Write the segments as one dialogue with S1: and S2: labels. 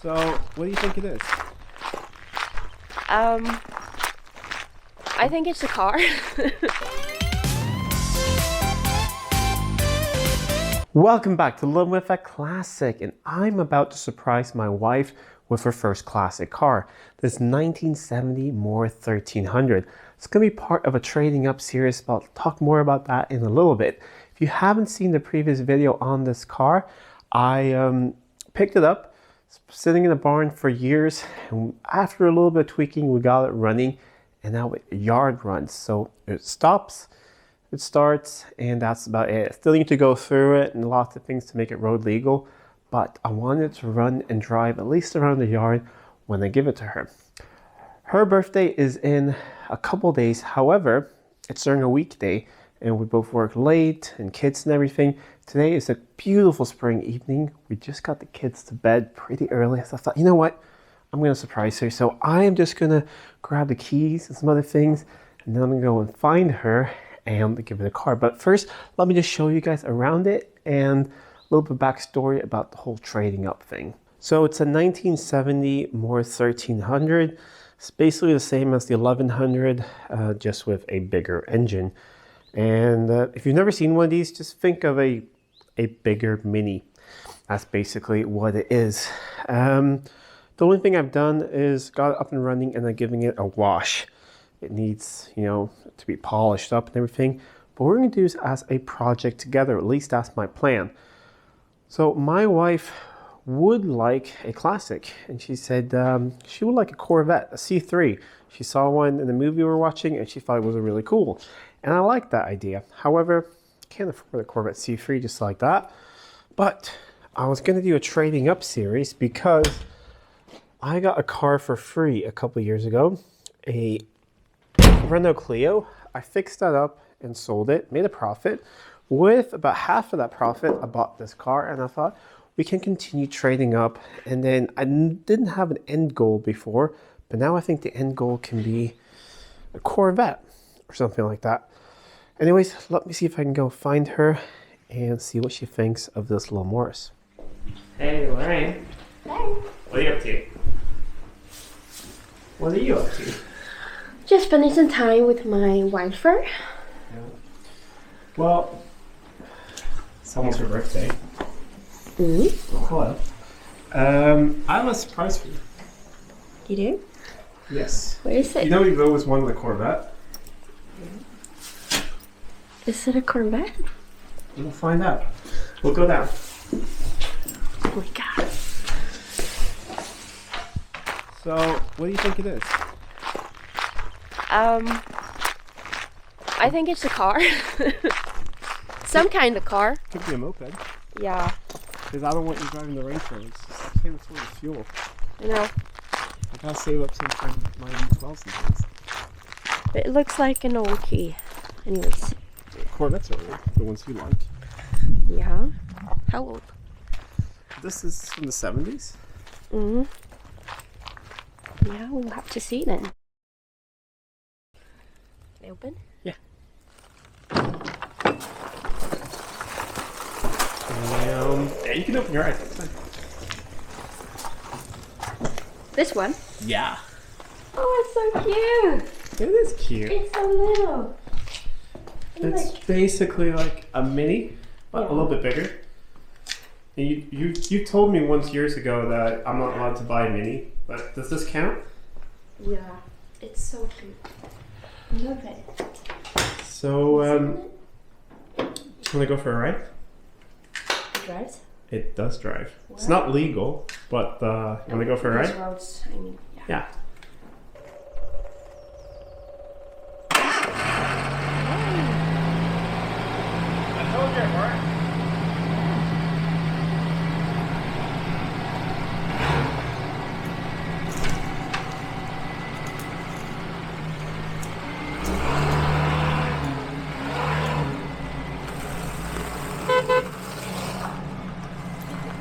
S1: So, what do you think it is?
S2: I think it's a car.
S1: Welcome back to Living with a Classic, and I'm about to surprise my wife with her first classic car, this 1970 More 1300. It's going to be part of a trading up series. I'll talk more about that in a little bit. If you haven't seen the previous video on this car, I picked it up. It's sitting in the barn for years, and after a little bit of tweaking, we got it running, and now it yard runs. So it stops, it starts, and that's about it. Still need to go through it and lots of things to make it road legal, but I wanted to run and drive at least around the yard when I give it to her. Her birthday is in a couple days. However, it's during a weekday, and we both work late and kids and everything. Today is a beautiful spring evening. We just got the kids to bed pretty early. So I thought, you know what? I'm going to surprise her. So I am just going to grab the keys and some other things, and then I'm going to go and find her and give it a car. But first, let me just show you guys around it and a little bit of backstory about the whole trading up thing. So it's a 1970 More 1300. It's basically the same as the 1100, just with a bigger engine. And if you've never seen one of these, just think of a bigger Mini. That's basically what it is. The only thing I've done is got it up and running and then giving it a wash. It needs, you know, to be polished up and everything. But what we're going to do is as a project together. At least that's my plan. So my wife would like a classic, and she said she would like a Corvette, a C3. She saw one in the movie we were watching, and she thought it was really cool. And I like that idea. However, can't afford a Corvette C3 just like that. But I was going to do a trading up series because I got a car for free a couple years ago, a Renault Clio. I fixed that up and sold it, made a profit. With about half of that profit, I bought this car, and I thought we can continue trading up. And then I didn't have an end goal before, but now I think the end goal can be a Corvette or something like that. Anyways, let me see if I can go find her and see what she thinks of this little Morris. Hey, Lorraine.
S2: Hey.
S1: What are you up to? What are you up to?
S2: Just spending some time with my wife.
S1: Yeah. Well, it's almost her birthday.
S2: Mm-hmm.
S1: Oh, hello. I have a surprise for you.
S2: You do?
S1: Yes.
S2: Where is it?
S1: You know you've always wanted a Corvette?
S2: Is it a Corvette?
S1: We'll find out. We'll go down.
S2: Oh my god.
S1: So, what do you think it is?
S2: I think it's a car. Some kind of car.
S1: Could be a moped.
S2: Yeah.
S1: Because I don't want you driving the Range Rover. It's can't afford the fuel.
S2: I know.
S1: I gotta save up some for my V12s and things.
S2: It looks like an old key. Anyways.
S1: Corvettes are old, the ones you like.
S2: Yeah. How old?
S1: This is from the 70s.
S2: Mm-hmm. Yeah, we'll have to see then. Open?
S1: Yeah. Yeah, you can open your eyes. That's fine.
S2: This one?
S1: Yeah.
S2: Oh, it's so cute.
S1: It is cute.
S2: It's so little.
S1: It's basically like a Mini, but a little bit bigger. And you told me once years ago that I'm not allowed to buy a Mini, but does this count?
S2: Yeah, it's so cute. I love it.
S1: So, you want to go for a ride?
S2: It drives?
S1: It does drive.
S2: What?
S1: It's not legal, but you want to go for a ride?
S2: Roads, I mean,
S1: Yeah. I told you it worked.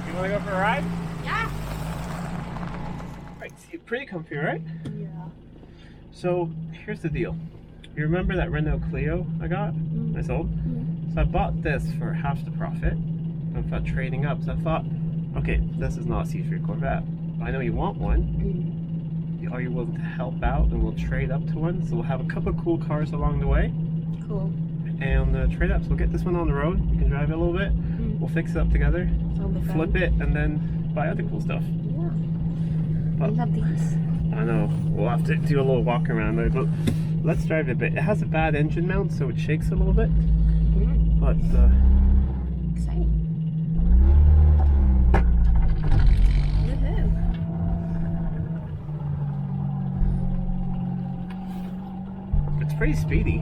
S1: You want to go for a ride?
S2: Yeah.
S1: Right, see, pretty comfy, right?
S2: Yeah.
S1: So here's the deal. You remember that Renault Clio I got? I sold? So I bought this for half the profit. I thought trading up. So I thought, okay, this is not a C3 Corvette. I know you want one. Are you willing to help out and we'll trade up to one? So we'll have a couple of cool cars along the way.
S2: Cool.
S1: And trade up. So we'll get this one on the road. You can drive it a little bit. We'll fix it up together. Flip it and then buy other cool stuff.
S2: Yeah.
S1: But
S2: I love these.
S1: I know. We'll have to do a little walk around there, but let's drive it a bit. It has a bad engine mount, so it shakes a little bit. But
S2: exciting. Woohoo.
S1: it's pretty speedy.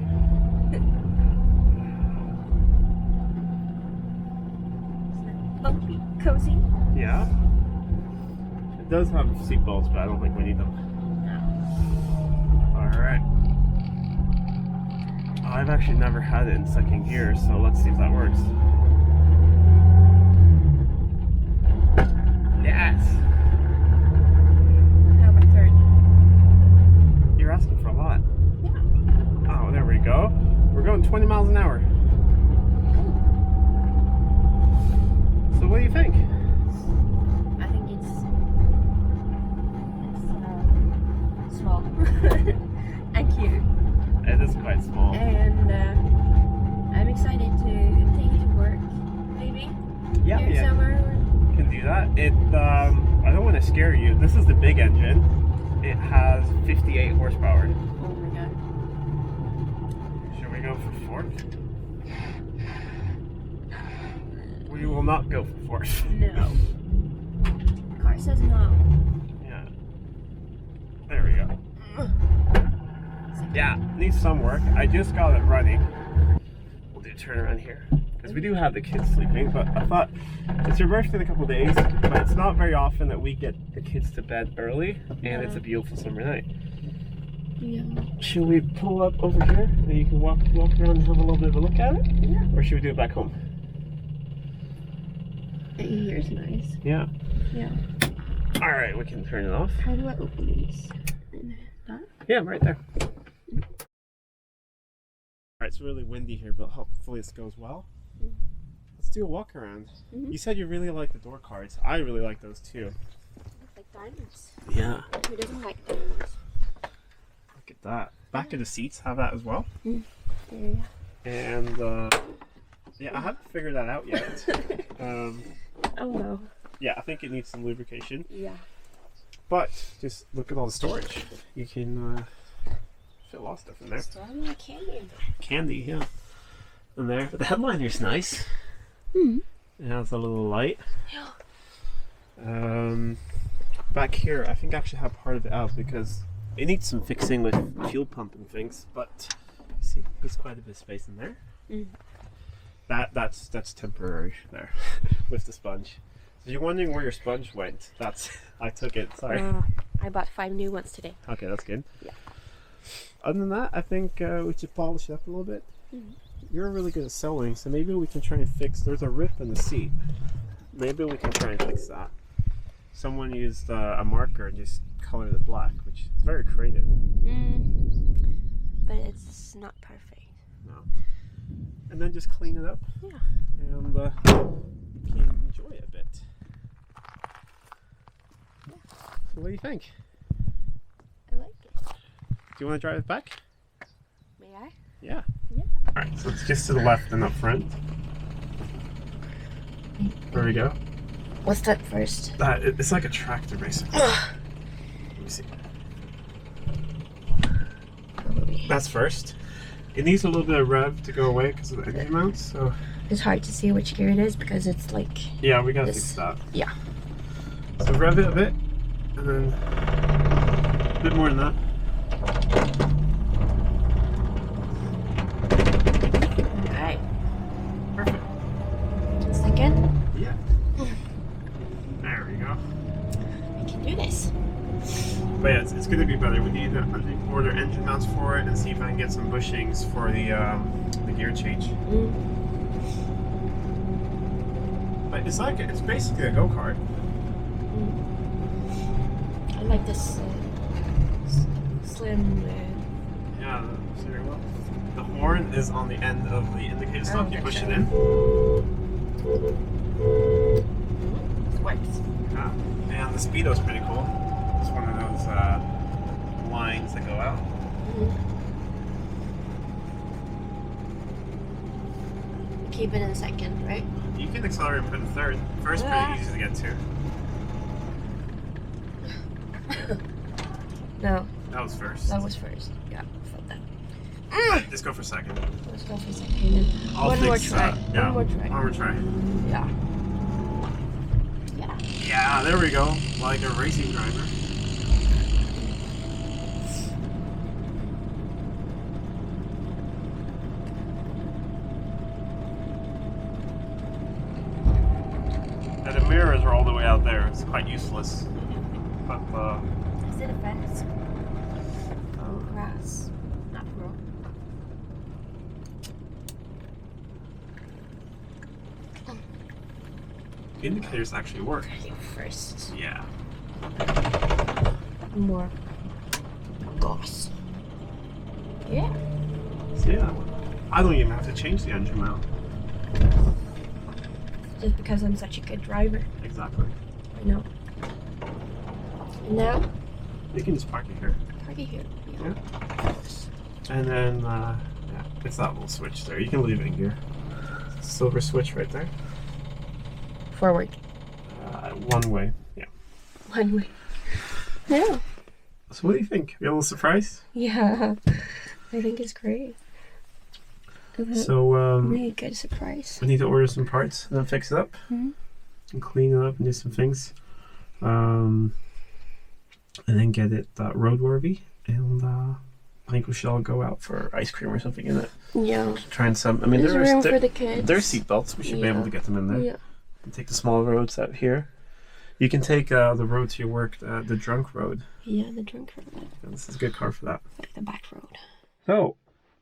S2: Bumpy, cozy.
S1: Yeah. It does have seat belts, but I don't think we need them.
S2: No.
S1: Alright. I've actually never had it in second gear, so let's see if that works. Yes!
S2: How about third?
S1: You're asking for a lot.
S2: Yeah.
S1: Oh, there we go. We're going 20 miles an hour. So what do you think?
S2: I think it's small and cute.
S1: It is quite small.
S2: And I'm excited to take it to work, maybe.
S1: Yeah,
S2: During
S1: yeah.
S2: summer.
S1: Can do that. It I don't want to scare you. This is the big engine. It has 58 horsepower.
S2: Oh my god.
S1: Should we go for fourth? We will not go for fourth.
S2: No. Car says no.
S1: Yeah. There we go. Yeah, needs some work. I just got it running. We'll do a turn around here. Because we do have the kids sleeping, but I thought it's your birthday in a couple of days, but it's not very often that we get the kids to bed early, and it's a beautiful summer night.
S2: Yeah.
S1: Should we pull up over here and you can walk around and have a little bit of a look at it?
S2: Yeah.
S1: Or should we do it back home?
S2: Here's nice.
S1: Yeah.
S2: Yeah.
S1: Alright, we can turn it off.
S2: How do I open these? That?
S1: Yeah, right there. Alright, it's really windy here, but hopefully this goes well. Let's do a walk around. You said you really like the door cards. I really like those too.
S2: Like diamonds.
S1: Yeah.
S2: Who doesn't like diamonds?
S1: Look at that. Back of the seats have that as well.
S2: There you go.
S1: And yeah, I haven't figured that out yet.
S2: Oh no.
S1: Yeah, I think it needs some lubrication.
S2: Yeah.
S1: But just look at all the storage. You can fit a lot of stuff in there.
S2: Still have my candy in there.
S1: Candy, yeah. In there. But the headliner's nice. It has a little light.
S2: Yeah.
S1: Back here, I think I actually have part of it out because it needs some fixing with fuel pump and things. But you see, there's quite a bit of space in there. That's temporary there with the sponge. So you're wondering where your sponge went. I took it. Sorry.
S2: I bought 5 new ones today.
S1: Okay, that's good.
S2: Yeah.
S1: Other than that, I think we should polish it up a little bit. You're really good at sewing, so maybe we can try and fix. There's a rip in the seat. Maybe we can try and fix that. Someone used a marker and just colored it black, which is very creative.
S2: But it's not perfect.
S1: No. And then just clean it up.
S2: Yeah.
S1: And you can enjoy it a bit.
S2: Yeah.
S1: So what do you think?
S2: I like it.
S1: Do you want to drive it back?
S2: May I?
S1: Yeah.
S2: Yeah.
S1: Alright, so it's just to the left and up front. There we go.
S2: What's that first?
S1: It's like a tractor basically. Let me see. That's first. It needs a little bit of rev to go away because of the engine mount, so...
S2: It's hard to see which gear it is because it's like...
S1: Yeah, we gotta fix that.
S2: Yeah.
S1: So rev it a bit, and then a bit more than that.
S2: Alright.
S1: Perfect.
S2: Second.
S1: Yeah. There we go.
S2: I can do this.
S1: But yeah, it's gonna be better. We need to order engine mounts for it and see if I can get some bushings for the gear change. But it's basically a go-kart.
S2: I like this slim...
S1: Yeah, the steering wheel. The horn is on the end of the indicator stop. You push it in.
S2: works.
S1: Yeah. And the speedo's pretty cool. It's one of those lines that go out.
S2: Keep it in second, right?
S1: You can accelerate and put in third. First, pretty easy to get to.
S2: No.
S1: That was first.
S2: That was first. Yeah, I felt that.
S1: Let's go for second.
S2: Let's go for second. One more try.
S1: Yeah.
S2: One more try.
S1: One more try.
S2: Yeah. Yeah.
S1: Yeah, there we go. Like a racing driver. And the mirrors are all the way out there. It's quite useless. But
S2: Is it a fence? Oh, grass. Not road.
S1: indicators actually work.
S2: First.
S1: Yeah.
S2: More gas. Yeah.
S1: So yeah, I don't even have to change the engine mount.
S2: Just because I'm such a good driver.
S1: Exactly.
S2: I know. And now?
S1: You can just park it here.
S2: Park it here.
S1: Yeah. And then, yeah, it's that little switch there. You can leave it in gear. Silver switch right there.
S2: Forward.
S1: One way. Yeah.
S2: One way. Yeah.
S1: So what do you think? You a little surprised?
S2: Yeah. I think it's great.
S1: So,
S2: really good surprise.
S1: we need to order some parts and then fix it up.
S2: Mm-hmm.
S1: And clean it up and do some things. And then get it roadworthy. And I think we should all go out for ice cream or something in it.
S2: Yeah.
S1: Trying some. I mean,
S2: There's room for the kids.
S1: There's seat belts. We should be able to get them in there.
S2: Yeah.
S1: And take the small roads out here. You can take the road to your work, the drunk road.
S2: Yeah, the drunk road.
S1: And this is a good car for that.
S2: Like the back road.
S1: So,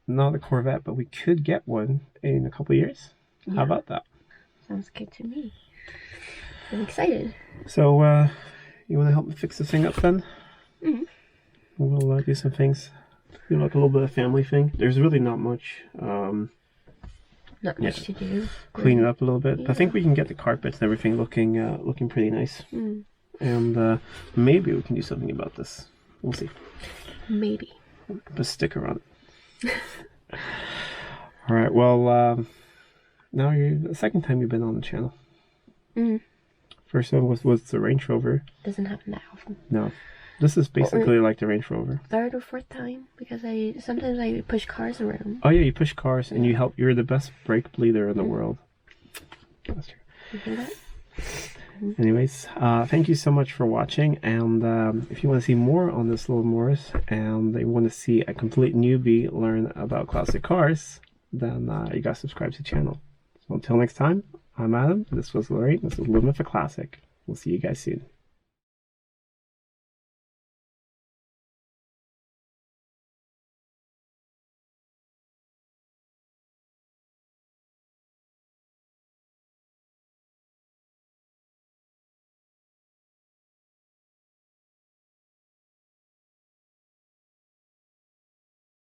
S1: not a Corvette, but we could get one in a couple of years.
S2: Yeah.
S1: How about that?
S2: Sounds good to me. I'm excited.
S1: So, you want to help me fix this thing up then?
S2: Mm-hmm.
S1: We'll do some things. Do like a little bit of family thing. There's really not much.
S2: Not much to do.
S1: Clean it up a little bit.
S2: Yeah.
S1: I think we can get the carpets and everything looking pretty nice.
S2: Mm.
S1: And maybe we can do something about this. We'll see.
S2: Maybe.
S1: Put a sticker on it. All right. Well, now you're the second time you've been on the channel.
S2: Mm.
S1: First one was the Range Rover.
S2: Doesn't happen that often.
S1: No, this is basically like the Range Rover.
S2: Third or fourth time, because sometimes I push cars around.
S1: Oh yeah, you push cars and you help. You're the best brake bleeder in the world. That's true.
S2: You hear that?
S1: Anyways, thank you so much for watching. And if you want to see more on this little Morris, and you want to see a complete newbie learn about classic cars, then you gotta subscribe to the channel. So until next time, I'm Adam. This was Lorraine. This was Living with a Classic. We'll see you guys soon.